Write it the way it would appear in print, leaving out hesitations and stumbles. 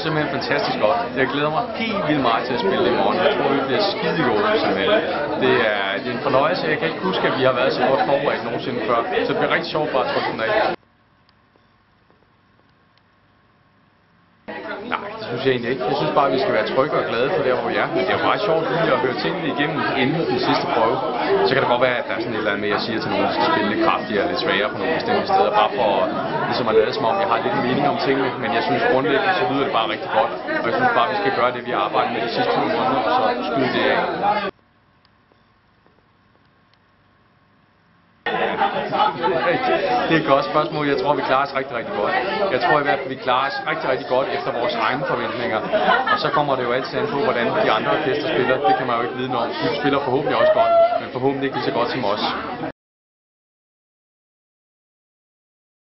simpelthen fantastisk godt. Jeg glæder mig helt vildt meget til at spille det i morgen. Jeg tror, vi bliver skide gode, simpelthen. Det er en fornøjelse. Jeg kan ikke huske, at vi har været så godt forberedt nogensinde før. Så det bliver rigtig sjovt bare at trykke den af. Nej, det synes jeg egentlig ikke. Jeg synes bare, at vi skal være trygge og glade for der, hvor vi er. Men det er jo meget sjovt lige at høre tingene igennem inden den sidste prøve. Så kan det godt være, at der er sådan et eller andet med, at jeg siger til nogen, at de skal spille lidt kraftigere og lidt svagere på nogle bestemte steder. Bare for ligesom at lade som om, jeg har lidt mening om tingene. Men jeg synes grundlæggende, så lyder det bare rigtig godt. Og jeg synes bare, at vi skal gøre det, vi har arbejdet med de sidste 2 måneder, og så skyde det af. Det er et godt spørgsmål. Jeg tror, vi klarer os rigtig, rigtig godt. Jeg tror i hvert fald, vi klarer os rigtig, rigtig godt efter vores egne forventninger. Og så kommer det jo altid an på, hvordan de andre orkester spiller. Det kan man jo ikke vide noget om. De spiller forhåbentlig også godt, men forhåbentlig ikke lige så godt som os.